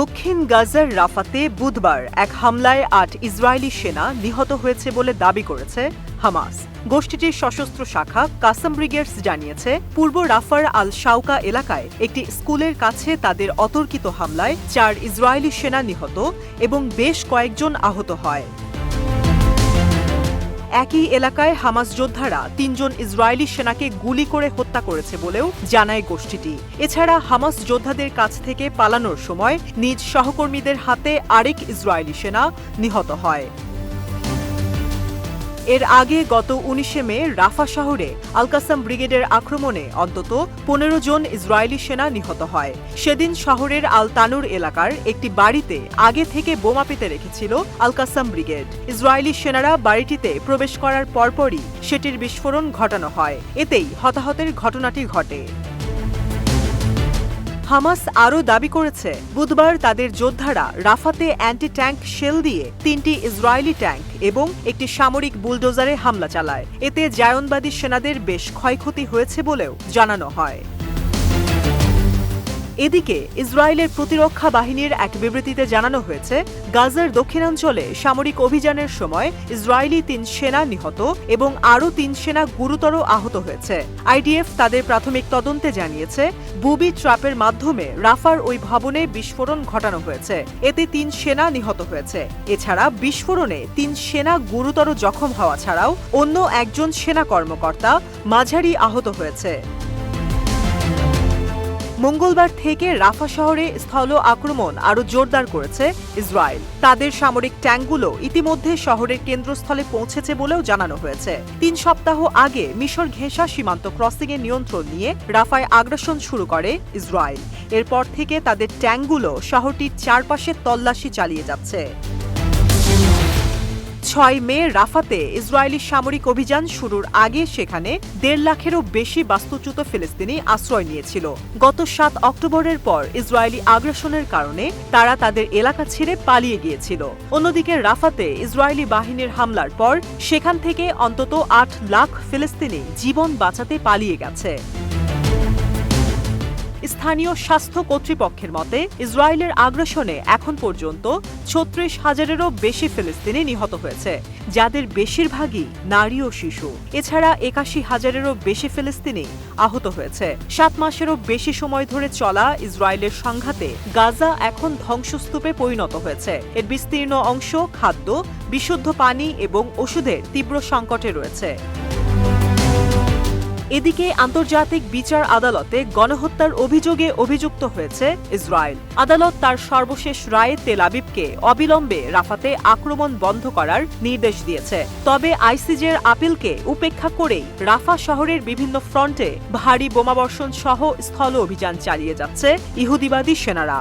দক্ষিণ গাজার রাফাতে বুধবার এক হামলায় ৮ ইসরায়েলি সেনা নিহত হয়েছে বলে দাবি করেছে হামাস। গোষ্ঠীটির সশস্ত্র শাখা কাসাম ব্রিগেডস জানিয়েছে, পূর্ব রাফার আল শাউকা এলাকায় একটি স্কুলের কাছে তাদের অতর্কিত হামলায় ৪ ইসরায়েলি সেনা নিহত এবং বেশ কয়েকজন আহত হয়। একই এলাকায় হামাস যোদ্ধারা ৩ জন ইসরায়েলি সেনাকে গুলি করে হত্যা করেছে বলেও জানায় গোষ্ঠীটি। এছাড়া হামাস যোদ্ধাদের কাছ থেকে পালানোর সময় নিজ সহকর্মীদের হাতে আরেক ইসরায়েলি সেনা নিহত হয়। এর আগে গত ১৯ মে রাফা শহরে আল কাসাম ব্রিগেডের আক্রমণে অন্তত ১৫ জন ইসরায়েলি সেনা নিহত হয়। সেদিন শহরের আল তানুর এলাকার একটি বাড়িতে আগে থেকে বোমা পেতে রেখেছিল আল কাসাম ব্রিগেড। ইসরায়েলি সেনারা বাড়িটিতে প্রবেশ করার পরপরই সেটির বিস্ফোরণ ঘটানো হয়। এতেই হতাহতের ঘটনাটি ঘটে। হামাস আরও দাবি করেছে, বুধবার তাদের যোদ্ধারা রাফাতে অ্যান্টি ট্যাঙ্ক শেল দিয়ে ৩টি ইসরায়েলি ট্যাঙ্ক এবং একটি সামরিক বুলডোজারে হামলা চালায়। এতে জায়নবাদী সেনাদের বেশ ক্ষয়ক্ষতি হয়েছে বলেও জানানো হয়। এদিকে ইসরায়েলের প্রতিরক্ষা বাহিনীর এক বিবৃতিতে জানানো হয়েছে, গাজার দক্ষিণাঞ্চলে সামরিক অভিযানের সময় ইসরায়েলি ৩ সেনা নিহত এবং আরও ৩ সেনা গুরুতর আহত হয়েছে। আইডিএফ তাদের প্রাথমিক তদন্তে জানিয়েছে, বুবি ট্র্যাপের মাধ্যমে রাফার ওই ভবনে বিস্ফোরণ ঘটানো হয়েছে। এতে ৩ সেনা নিহত হয়েছে। এছাড়া বিস্ফোরণে ৩ সেনা গুরুতর জখম হওয়া ছাড়াও অন্য একজন সেনা কর্মকর্তা মাঝারি আহত হয়েছে। মঙ্গলবার থেকে রাফা শহরে স্থল আক্রমণ আরও জোরদার করেছে ইসরায়েল। তাদের সামরিক ট্যাঙ্কগুলো ইতিমধ্যে শহরের কেন্দ্রস্থলে পৌঁছেছে বলেও জানানো হয়েছে। ৩ সপ্তাহ আগে মিশর ঘেঁষা সীমান্ত ক্রসিংয়ের নিয়ন্ত্রণ নিয়ে রাফায় আগ্রাসন শুরু করে ইসরায়েল। এরপর থেকে তাদের ট্যাঙ্কগুলো শহরটির চারপাশে তল্লাশি চালিয়ে যাচ্ছে। ৬ মে রাফাতে ইসরায়েলি সামরিক অভিযান শুরুর আগে সেখানে ১.৫ লাখেরও বেশি বাস্তুচ্যুত ফিলিস্তিনি আশ্রয় নিয়েছিল। গত ৭ অক্টোবরের পর ইসরায়েলি আগ্রাসনের কারণে তারা তাদের এলাকা ছেড়ে পালিয়ে গিয়েছিল। অন্যদিকে রাফাতে ইসরায়েলি বাহিনীর হামলার পর সেখান থেকে অন্তত ৮ লাখ ফিলিস্তিনি জীবন বাঁচাতে পালিয়ে গেছে। স্থানীয় স্বাস্থ্য কর্তৃপক্ষের মতে, ইসরায়েলের আগ্রাসনে এখন পর্যন্ত ৩৬,০০০-এরও বেশি ফিলিস্তিনি নিহত হয়েছে, যাদের বেশিরভাগই নারী ও শিশু। এছাড়া ৮১,০০০-এরও বেশি ফিলিস্তিনি আহত হয়েছে। ৭ মাসেরও বেশি সময় ধরে চলা ইসরায়েলের সংঘাতে গাজা এখন ধ্বংসস্তূপে পরিণত হয়েছে। এর বিস্তীর্ণ অংশ খাদ্য, বিশুদ্ধ পানি এবং ওষুধের তীব্র সংকটে রয়েছে। এদিকে আন্তর্জাতিক বিচার আদালতে গণহত্যার অভিযোগে অভিযুক্ত হয়েছে ইসরায়েল। আদালত তার সর্বশেষ রায়ে তেল আবিবকে অবিলম্বে রাফাতে আক্রমণ বন্ধ করার নির্দেশ দিয়েছে। তবে আইসিজের আপিলকে উপেক্ষা করেই রাফা শহরের বিভিন্ন ফ্রন্টে ভারী বোমাবর্ষণ সহ স্থল অভিযান চালিয়ে যাচ্ছে ইহুদিবাদী সেনারা।